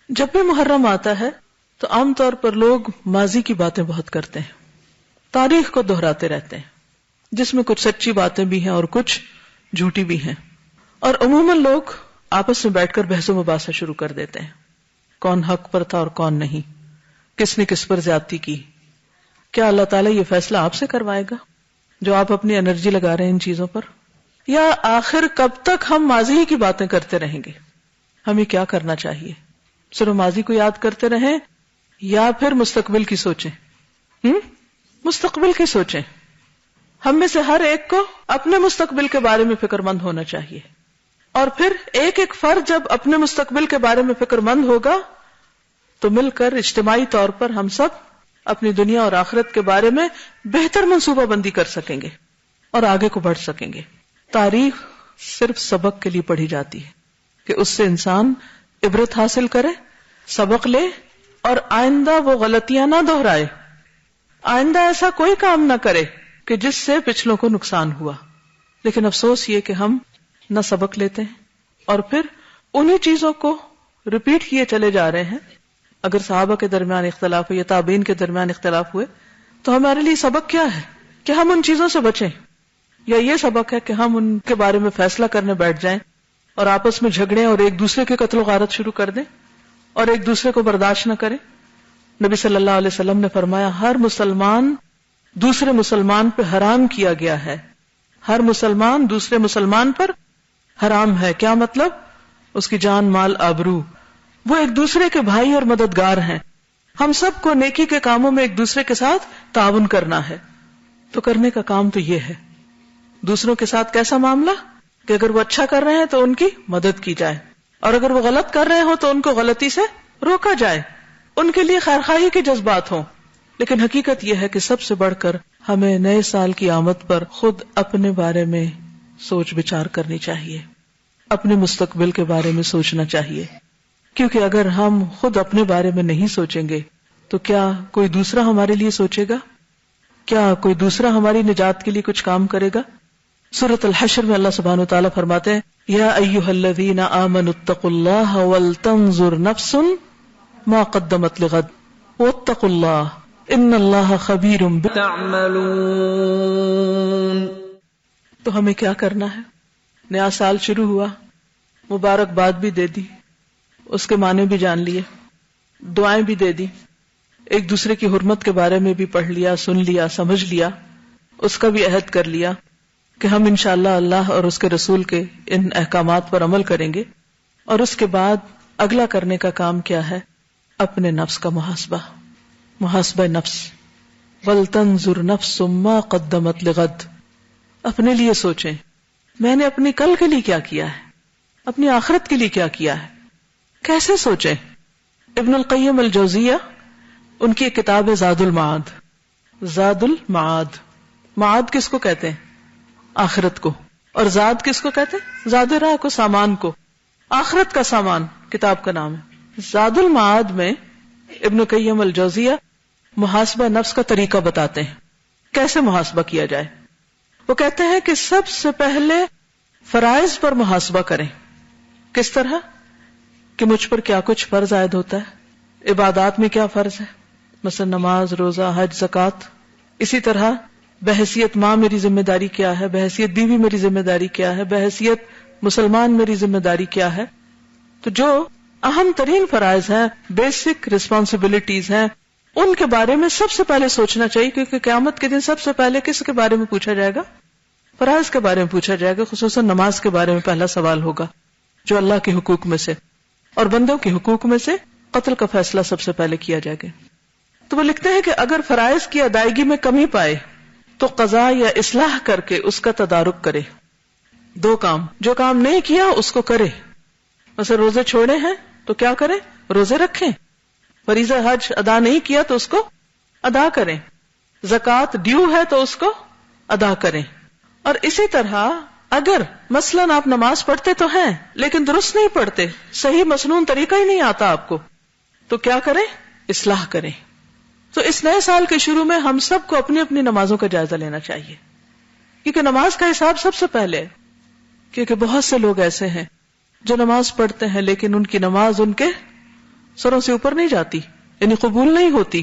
جب بھی محرم آتا ہے تو عام طور پر لوگ ماضی کی باتیں بہت کرتے ہیں، تاریخ کو دہراتے رہتے ہیں، جس میں کچھ سچی باتیں بھی ہیں اور کچھ جھوٹی بھی ہیں، اور عموماً لوگ آپس میں بیٹھ کر بحث و مباحثہ شروع کر دیتے ہیں، کون حق پر تھا اور کون نہیں، کس نے کس پر زیادتی کی۔ کیا اللہ تعالیٰ یہ فیصلہ آپ سے کروائے گا جو آپ اپنی انرجی لگا رہے ہیں ان چیزوں پر؟ یا آخر کب تک ہم ماضی کی باتیں کرتے رہیں گے؟ ہمیں کیا کرنا چاہیے؟ صرف ماضی کو یاد کرتے رہیں یا پھر مستقبل کی سوچیں؟ مستقبل کی سوچیں۔ ہم میں سے ہر ایک کو اپنے مستقبل کے بارے میں فکر مند ہونا چاہیے، اور پھر ایک ایک فرد جب اپنے مستقبل کے بارے میں فکر مند ہوگا تو مل کر اجتماعی طور پر ہم سب اپنی دنیا اور آخرت کے بارے میں بہتر منصوبہ بندی کر سکیں گے اور آگے کو بڑھ سکیں گے۔ تاریخ صرف سبق کے لیے پڑھی جاتی ہے کہ اس سے انسان عبرت حاصل کرے، سبق لے، اور آئندہ وہ غلطیاں نہ دہرائے، آئندہ ایسا کوئی کام نہ کرے کہ جس سے پچھلوں کو نقصان ہوا۔ لیکن افسوس یہ کہ ہم نہ سبق لیتے ہیں اور پھر انہی چیزوں کو ریپیٹ کیے چلے جا رہے ہیں۔ اگر صحابہ کے درمیان اختلاف ہوئے یا تابعین کے درمیان اختلاف ہوئے تو ہمارے لیے سبق کیا ہے کہ ہم ان چیزوں سے بچیں، یا یہ سبق ہے کہ ہم ان کے بارے میں فیصلہ کرنے بیٹھ جائیں اور آپس میں جھگڑیں اور ایک دوسرے کے قتل و غارت شروع کر دیں اور ایک دوسرے کو برداشت نہ کریں؟ نبی صلی اللہ علیہ وسلم نے فرمایا ہر مسلمان دوسرے مسلمان پہ حرام کیا گیا ہے، ہر مسلمان دوسرے مسلمان پر حرام ہے۔ کیا مطلب؟ اس کی جان، مال، آبرو، وہ ایک دوسرے کے بھائی اور مددگار ہیں۔ ہم سب کو نیکی کے کاموں میں ایک دوسرے کے ساتھ تعاون کرنا ہے، تو کرنے کا کام تو یہ ہے۔ دوسروں کے ساتھ کیسا معاملہ کہ اگر وہ اچھا کر رہے ہیں تو ان کی مدد کی جائے، اور اگر وہ غلط کر رہے ہوں تو ان کو غلطی سے روکا جائے، ان کے لیے خیرخواہی کے جذبات ہوں۔ لیکن حقیقت یہ ہے کہ سب سے بڑھ کر ہمیں نئے سال کی آمد پر خود اپنے بارے میں سوچ بچار کرنی چاہیے، اپنے مستقبل کے بارے میں سوچنا چاہیے، کیونکہ اگر ہم خود اپنے بارے میں نہیں سوچیں گے تو کیا کوئی دوسرا ہمارے لیے سوچے گا؟ کیا کوئی دوسرا ہماری نجات کے لیے کچھ کام کرے گا؟ سورۃ الحشر میں اللہ سبحانہ وتعالی فرماتے ہیں یا ایھا الذین آمنوا اتقوا اللہ ولتنظر نفس ما قدمت لغد واتقوا اللہ ان اللہ خبیر بما تعملون۔ تو ہمیں کیا کرنا ہے؟ نیا سال شروع ہوا، مبارکباد بھی دے دی، اس کے معنی بھی جان لیے، دعائیں بھی دے دی، ایک دوسرے کی حرمت کے بارے میں بھی پڑھ لیا، سن لیا، سمجھ لیا، اس کا بھی عہد کر لیا کہ ہم انشاءاللہ اللہ اور اس کے رسول کے ان احکامات پر عمل کریں گے۔ اور اس کے بعد اگلا کرنے کا کام کیا ہے؟ اپنے نفس کا محاسبہ نفس۔ وَلْتَنْظُرْ نَفْسٌ مَا قَدَّمَتْ لِغَدٍ، اپنے لیے سوچیں میں نے اپنی کل کے لیے کیا کیا ہے، اپنی آخرت کے لیے کیا کیا ہے۔ کیسے سوچیں؟ ابن القیم الجوزیہ، ان کی ایک کتاب ہے زاد المعاد۔ زاد المعاد، معاد کس کو کہتے ہیں؟ آخرت کو۔ اور زاد کس کو کہتے ہیں؟ زاد راہ کو، سامان کو، آخرت کا سامان کتاب کا نام ہے۔ زاد المعاد میں ابن قیم الجوزیہ محاسبہ نفس کا طریقہ بتاتے ہیں، کیسے محاسبہ کیا جائے۔ وہ کہتے ہیں کہ سب سے پہلے فرائض پر محاسبہ کریں۔ کس طرح؟ کہ مجھ پر کیا کچھ فرض عائد ہوتا ہے، عبادات میں کیا فرض ہے، مثلا نماز، روزہ، حج، زکوٰۃ۔ اسی طرح بحیثیت ماں میری ذمہ داری کیا ہے، بحیثیت بیوی میری ذمہ داری کیا ہے، بحیثیت مسلمان میری ذمہ داری کیا ہے۔ تو جو اہم ترین فرائض ہیں، بیسک رسپانسبلٹیز ہیں، ان کے بارے میں سب سے پہلے سوچنا چاہیے، کیونکہ قیامت کے دن سب سے پہلے کس کے بارے میں پوچھا جائے گا؟ فرائض کے بارے میں پوچھا جائے گا، خصوصاً نماز کے بارے میں پہلا سوال ہوگا، جو اللہ کے حقوق میں سے اور بندوں کے حقوق میں سے قتل کا فیصلہ سب سے پہلے کیا جائے گا۔ تو وہ لکھتے ہیں کہ اگر فرائض کی ادائیگی میں کمی پائے تو قضا یا اصلاح کر کے اس کا تدارک کرے۔ دو کام، جو کام نہیں کیا اس کو کرے۔ مثلا روزے چھوڑے ہیں تو کیا کریں؟ روزے رکھیں۔ فریضہ حج ادا نہیں کیا تو اس کو ادا کریں۔ زکوٰۃ ڈیو ہے تو اس کو ادا کریں۔ اور اسی طرح اگر مثلاً آپ نماز پڑھتے تو ہیں لیکن درست نہیں پڑھتے، صحیح مسنون طریقہ ہی نہیں آتا آپ کو، تو کیا کریں؟ اصلاح کریں۔ تو اس نئے سال کے شروع میں ہم سب کو اپنی اپنی نمازوں کا جائزہ لینا چاہیے، کیونکہ نماز کا حساب سب سے پہلے ہے۔ کیونکہ بہت سے لوگ ایسے ہیں جو نماز پڑھتے ہیں لیکن ان کی نماز ان کے سروں سے اوپر نہیں جاتی، یعنی قبول نہیں ہوتی،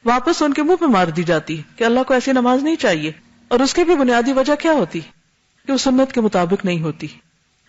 واپس ان کے منہ پہ مار دی جاتی کہ اللہ کو ایسی نماز نہیں چاہیے. اور اس کی بھی بنیادی وجہ کیا ہوتی کہ وہ سنت کے مطابق نہیں ہوتی،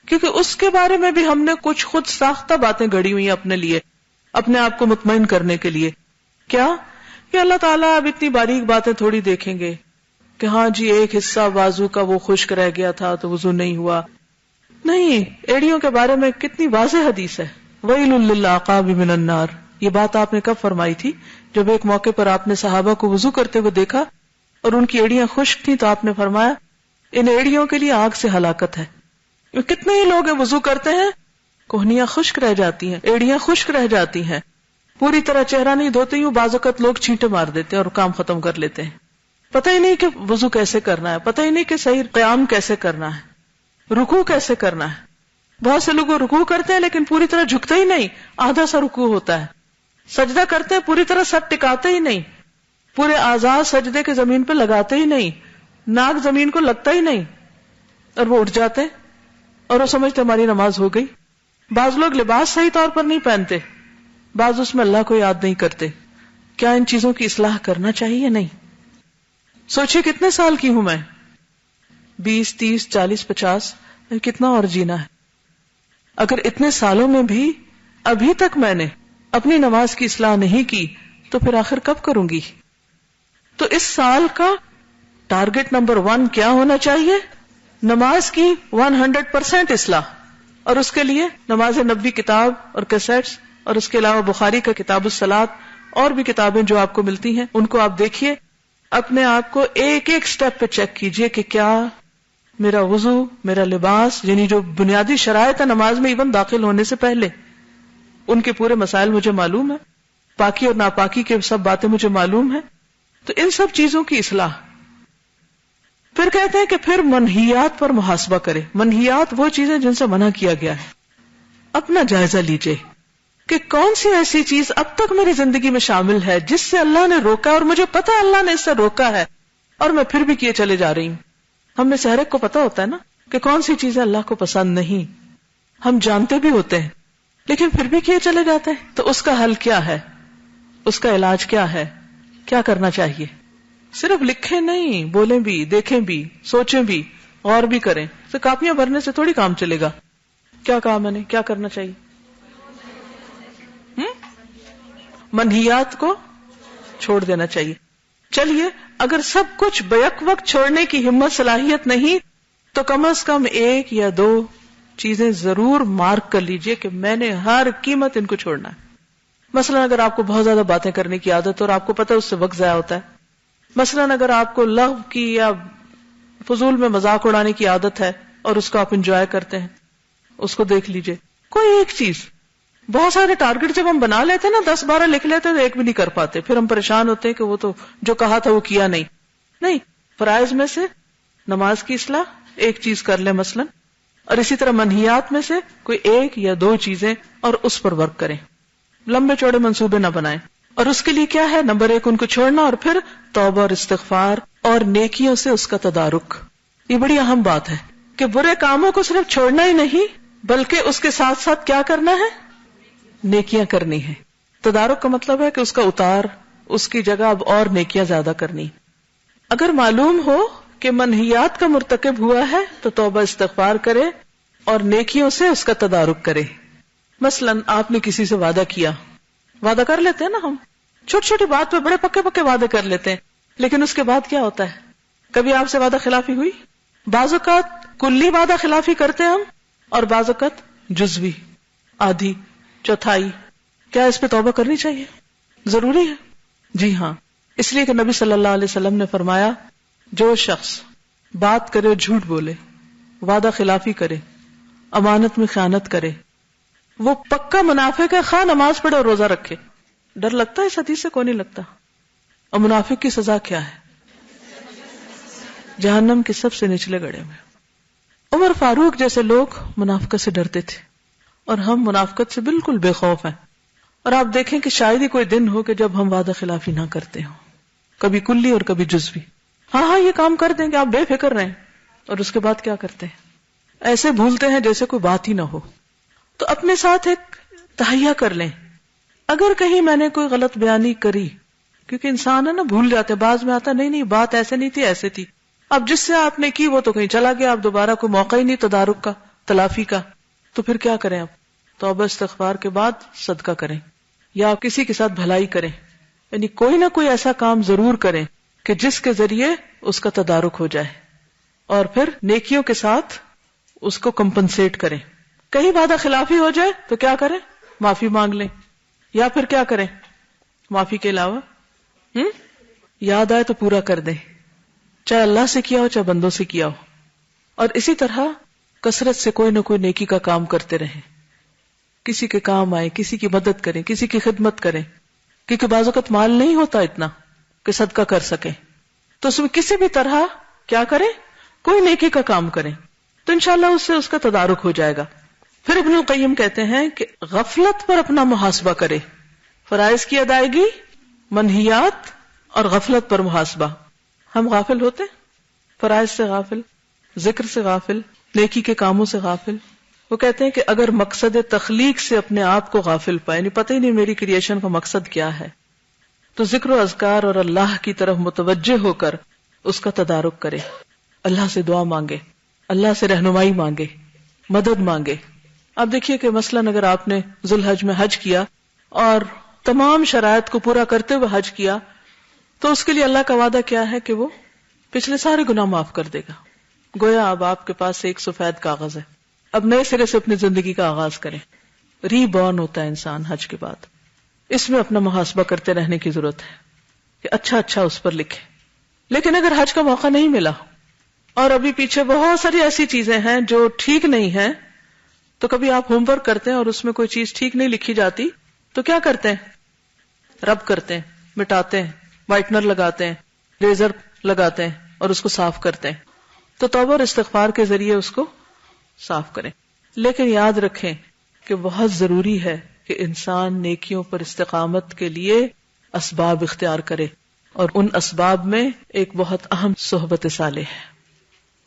کیونکہ اس کے بارے میں بھی ہم نے کچھ خود ساختہ باتیں گڑی ہوئی اپنے لیے، اپنے آپ کو مطمئن کرنے کے لیے. کیا کہ اللہ تعالیٰ اب اتنی باریک باتیں تھوڑی دیکھیں گے کہ ہاں جی ایک حصہ بازو کا وہ خشک رہ گیا تھا تو وضو نہیں ہوا. نہیں، ایڑیوں کے بارے میں کتنی واضح حدیث ہے، وَيْلٌ لِّلْعَقَابِ مِنَ النَّارِ. یہ بات آپ نے کب فرمائی تھی؟ جب ایک موقع پر آپ نے صحابہ کو وضو کرتے ہوئے دیکھا اور ان کی ایڑیاں خشک تھیں تو آپ نے فرمایا ان ایڑیوں کے لیے آگ سے ہلاکت ہے. کتنے ہی لوگ وضو کرتے ہیں، کوہنیاں خشک رہ جاتی ہیں، ایڑیاں خشک رہ جاتی ہیں، پوری طرح چہرہ نہیں دھوتے، یوں بعض اوقات لوگ چھینٹے مار دیتے ہیں اور کام ختم کر لیتے ہیں. پتہ ہی نہیں کہ وضو کیسے کرنا ہے، پتہ ہی نہیں کہ صحیح قیام کیسے کرنا ہے، رکوع کیسے کرنا ہے. بہت سے لوگ رکوع کرتے ہیں لیکن پوری طرح جھکتے ہی نہیں، آدھا سا رکوع ہوتا ہے. سجدہ کرتے ہیں پوری طرح سر ٹکاتے ہی نہیں، پورے اعضاء سجدے کے زمین پہ لگاتے ہی نہیں، ناک زمین کو لگتا ہی نہیں، اور وہ اٹھ جاتے ہیں اور وہ سمجھتے ہماری نماز ہو گئی. بعض لوگ لباس صحیح طور پر نہیں پہنتے، بعض اس میں اللہ کو یاد نہیں کرتے. کیا ان چیزوں کی اصلاح کرنا چاہیے یا نہیں؟ سوچئے کتنے سال کی ہوں میں، 20 30 40 50، کتنا اور جینا ہے. اگر اتنے سالوں میں بھی ابھی تک میں نے اپنی نماز کی اصلاح نہیں کی تو پھر آخر کب کروں گی؟ تو اس سال کا ٹارگٹ نمبر 1 کیا ہونا چاہیے؟ نماز کی 100% اصلاح. اور اس کے لیے نماز نبوی کتاب اور کیسٹس، اور اس کے علاوہ بخاری کا کتاب الصلاۃ اور بھی کتابیں جو آپ کو ملتی ہیں ان کو آپ دیکھیے، اپنے آپ کو ایک ایک سٹیپ پہ چیک کیجئے کہ کیا میرا وضو، میرا لباس، یعنی جو بنیادی شرائط ہے نماز میں ایون داخل ہونے سے پہلے، ان کے پورے مسائل مجھے معلوم ہے، پاکی اور ناپاکی کے سب باتیں مجھے معلوم ہیں. تو ان سب چیزوں کی اصلاح. پھر کہتے ہیں کہ پھر منہیات پر محاسبہ کرے. منہیات وہ چیزیں جن سے منع کیا گیا ہے. اپنا جائزہ لیجئے کہ کون سی ایسی چیز اب تک میری زندگی میں شامل ہے جس سے اللہ نے روکا اور مجھے پتا اللہ نے اس سے روکا ہے اور میں پھر بھی کیے چلے جا رہی ہوں. ہم میں سے ہر ایک کو پتا ہوتا ہے نا کہ کون سی چیزیں اللہ کو پسند نہیں، ہم جانتے بھی ہوتے ہیں لیکن پھر بھی کیے چلے جاتے ہیں. تو اس کا حل کیا ہے؟ اس کا علاج کیا ہے؟ کیا کرنا چاہیے؟ صرف لکھیں نہیں، بولیں بھی، دیکھیں بھی، سوچیں بھی، غور بھی کریں. تو کاپیاں بھرنے سے تھوڑی کام چلے گا. کیا کہا میں نے؟ کیا کرنا چاہیے؟ منہیات کو چھوڑ دینا چاہیے. چلیے اگر سب کچھ بیک وقت چھوڑنے کی ہمت صلاحیت نہیں تو کم از کم 1 یا 2 چیزیں ضرور مارک کر لیجئے کہ میں نے ہر قیمت ان کو چھوڑنا ہے. مثلا اگر آپ کو بہت زیادہ باتیں کرنے کی عادت اور آپ کو پتہ ہے اس سے وقت ضائع ہوتا ہے، مثلا اگر آپ کو لغو کی یا فضول میں مذاق اڑانے کی عادت ہے اور اس کو آپ انجوائے کرتے ہیں، اس کو دیکھ لیجئے. کوئی ایک چیز. بہت سارے ٹارگٹ جب ہم بنا لیتے ہیں نا 10-12 لکھ لیتے ہیں تو ایک بھی نہیں کر پاتے، پھر ہم پریشان ہوتے ہیں کہ وہ تو جو کہا تھا وہ کیا نہیں. فرائض میں سے نماز کی اصلاح ایک چیز کر لیں مثلا، اور اسی طرح منہیات میں سے کوئی 1 یا 2 چیزیں اور اس پر ورک کریں. لمبے چوڑے منصوبے نہ بنائیں. اور اس کے لیے کیا ہے؟ نمبر 1 ان کو چھوڑنا، اور پھر توبہ اور استغفار اور نیکیوں سے اس کا تدارک. یہ بڑی اہم بات ہے کہ برے کاموں کو صرف چھوڑنا ہی نہیں بلکہ اس کے ساتھ ساتھ کیا کرنا ہے؟ نیکیاں کرنی ہے. تدارک کا مطلب ہے کہ اس کا اتار، اس کی جگہ اب اور نیکیاں زیادہ کرنی. اگر معلوم ہو کہ منہیات کا مرتکب ہوا ہے تو توبہ استغفار کرے اور نیکیوں سے اس کا تدارک کرے. مثلا آپ نے کسی سے وعدہ کیا، وعدہ کر لیتے ہیں نا ہم، چھوٹی چھوٹی بات پہ بڑے پکے وعدے کر لیتے ہیں، لیکن اس کے بعد کیا ہوتا ہے؟ کبھی آپ سے وعدہ خلافی ہوئی؟ بعض اوقات کلی وعدہ خلافی کرتے ہیں ہم، اور بعض اوقات جزوی، آدھی، چوتھائی. کیا اس پہ توبہ کرنی چاہیے؟ ضروری ہے. جی ہاں، اس لیے کہ نبی صلی اللہ علیہ وسلم نے فرمایا جو شخص بات کرے اور جھوٹ بولے، وعدہ خلافی کرے، امانت میں خیانت کرے، وہ پکا منافق ہے، خواہ نماز پڑھے اور روزہ رکھے. ڈر لگتا ہے اس حدیث سے؟ کوئی نہیں لگتا. اور منافق کی سزا کیا ہے؟ جہنم کے سب سے نچلے گڑھے میں. عمر فاروق جیسے لوگ منافقت سے ڈرتے تھے اور ہم منافقت سے بالکل بے خوف ہیں. اور آپ دیکھیں کہ شاید ہی کوئی دن ہو کہ جب ہم وعدہ خلافی نہ کرتے ہوں، کبھی کلی اور کبھی جزوی. ہاں یہ کام کر دیں گے، آپ بے فکر رہیں، اور اس کے بعد کیا کرتے ہیں؟ ایسے بھولتے ہیں جیسے کوئی بات ہی نہ ہو. تو اپنے ساتھ ایک تہیہ کر لیں اگر کہیں میں نے کوئی غلط بیانی کری، کیونکہ انسان ہے نا بھول جاتے، بعض میں آتا نہیں بات ایسے نہیں تھی ایسے تھی، اب جس سے آپ نے کی وہ تو کہیں چلا گیا، اب دوبارہ کوئی موقع ہی نہیں تدارک کا، تلافی کا، تو پھر کیا کریں؟ اب توبہ استغفار کے بعد صدقہ کریں یا کسی کے ساتھ بھلائی کریں، یعنی کوئی نہ کوئی ایسا کام ضرور کریں کہ جس کے ذریعے اس کا تدارک ہو جائے، اور پھر نیکیوں کے ساتھ اس کو کمپنسیٹ کریں۔ کہیں وعدہ خلافی ہو جائے تو کیا کریں؟ معافی مانگ لیں، یا پھر کیا کریں معافی کے علاوہ؟ یاد آئے تو پورا کر دیں، چاہے اللہ سے کیا ہو چاہے بندوں سے کیا ہو، اور اسی طرح کثرت سے کوئی نہ کوئی نیکی کا کام کرتے رہیں، کسی کے کام آئے، کسی کی مدد کریں، کسی کی خدمت کریں، کیونکہ بعض اوقات مال نہیں ہوتا اتنا کہ صدقہ کر سکیں، تو اس میں کسی بھی طرح کیا کریں؟ کوئی نیکی کا کام کریں، تو انشاءاللہ اس سے اس کا تدارک ہو جائے گا۔ پھر ابن القیم کہتے ہیں کہ غفلت پر اپنا محاسبہ کرے، فرائض کی ادائیگی، منہیات اور غفلت پر محاسبہ۔ ہم غافل ہوتے، فرائض سے غافل، ذکر سے غافل، نیکی کے کاموں سے غافل۔ وہ کہتے ہیں کہ اگر مقصد تخلیق سے اپنے آپ کو غافل پائے، یعنی پتہ ہی نہیں میری کریشن کا مقصد کیا ہے، تو ذکر و اذکار اور اللہ کی طرف متوجہ ہو کر اس کا تدارک کرے، اللہ سے دعا مانگے، اللہ سے رہنمائی مانگے، مدد مانگے۔ اب دیکھیے کہ مثلاً اگر آپ نے ذو الحج میں حج کیا اور تمام شرائط کو پورا کرتے ہوئے حج کیا، تو اس کے لیے اللہ کا وعدہ کیا ہے کہ وہ پچھلے سارے گناہ معاف کر دے گا۔ گویا اب آپ کے پاس ایک سفید کاغذ ہے، اب نئے سرے سے اپنی زندگی کا آغاز کریں۔ ری بورن ہوتا ہے انسان حج کے بعد، اس میں اپنا محاسبہ کرتے رہنے کی ضرورت ہے کہ اچھا اس پر لکھے۔ لیکن اگر حج کا موقع نہیں ملا اور ابھی پیچھے بہت ساری ایسی چیزیں ہیں جو ٹھیک نہیں ہیں، تو کبھی آپ ہوم ورک کرتے ہیں اور اس میں کوئی چیز ٹھیک نہیں لکھی جاتی تو کیا کرتے ہیں؟ رب کرتے ہیں، مٹاتے ہیں، وائٹنر لگاتے ہیں، ریزر لگاتے ہیں اور اس کو صاف کرتے ہیں۔ تو توبہ اور استغفار کے ذریعے اس کو صاف کریں۔ لیکن یاد رکھیں کہ بہت ضروری ہے کہ انسان نیکیوں پر استقامت کے لیے اسباب اختیار کرے، اور ان اسباب میں ایک بہت اہم صحبت صالح ہے،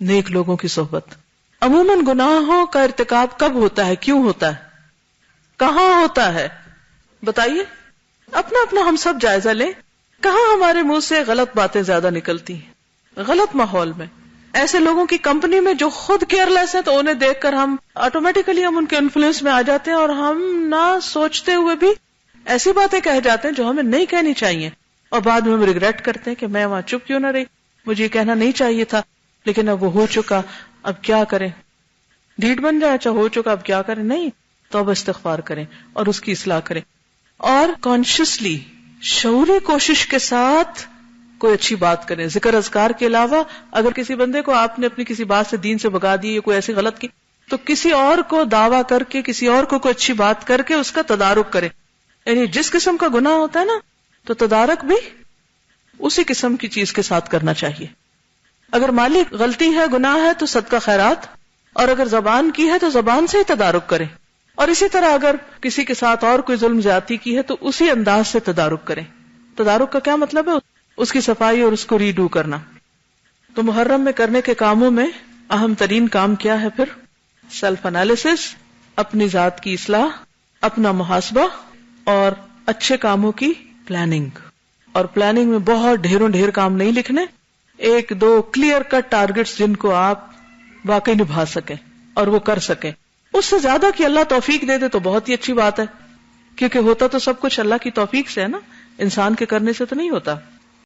نیک لوگوں کی صحبت۔ عموماً گناہوں کا ارتکاب کب ہوتا ہے، کیوں ہوتا ہے، کہاں ہوتا ہے؟ بتائیے، اپنا اپنا ہم سب جائزہ لیں، کہاں ہمارے منہ سے غلط باتیں زیادہ نکلتی ہیں؟ غلط ماحول میں، ایسے لوگوں کی کمپنی میں جو خود کیئر لیس ہیں، تو انہیں دیکھ کر ہم آٹومیٹیکلی ان کے انفلوئنس میں آ جاتے ہیں، اور ہم نہ سوچتے ہوئے بھی ایسی باتیں کہہ جاتے ہیں جو ہمیں نہیں کہنی چاہیے، اور بعد میں ہم ریگریٹ کرتے ہیں کہ میں وہاں چپ کیوں نہ رہی، مجھے یہ کہنا نہیں چاہیے تھا، لیکن اب وہ ہو چکا، اب کیا کریں؟ ڈھیٹ بن جائے، اچھا ہو چکا اب کیا کریں؟ نہیں، توبہ استغفار کریں اور اس کی اصلاح کریں، اور کانشیسلی شعوری کوشش کے ساتھ کوئی اچھی بات کریں۔ ذکر اذکار کے علاوہ اگر کسی بندے کو آپ نے اپنی کسی بات سے دین سے بھگا دی یا کوئی ایسی غلط کی، تو کسی اور کو دعویٰ کر کے، کسی اور کو کوئی اچھی بات کر کے اس کا تدارک کریں۔ یعنی جس قسم کا گناہ ہوتا ہے نا، تو تدارک بھی اسی قسم کی چیز کے ساتھ کرنا چاہیے۔ اگر مالی غلطی ہے، گناہ ہے، تو صدقہ خیرات، اور اگر زبان کی ہے تو زبان سے ہی تدارک کریں، اور اسی طرح اگر کسی کے ساتھ اور کوئی ظلم زیادتی کی ہے تو اسی انداز سے تدارک کریں۔ تدارک کا کیا مطلب ہے؟ اس کی صفائی اور اس کو ریڈو کرنا۔ تو محرم میں کرنے کے کاموں میں اہم ترین کام کیا ہے؟ پھر سیلف انالیسس، اپنی ذات کی اصلاح، اپنا محاسبہ، اور اچھے کاموں کی پلاننگ۔ اور پلاننگ میں بہت ڈھیر کام نہیں لکھنے، ایک دو کلیئر کٹ ٹارگٹس جن کو آپ واقعی نبھا سکیں اور وہ کر سکیں۔ اس سے زیادہ کہ اللہ توفیق دے دے تو بہت ہی اچھی بات ہے، کیونکہ ہوتا تو سب کچھ اللہ کی توفیق سے ہے نا، انسان کے کرنے سے تو نہیں ہوتا۔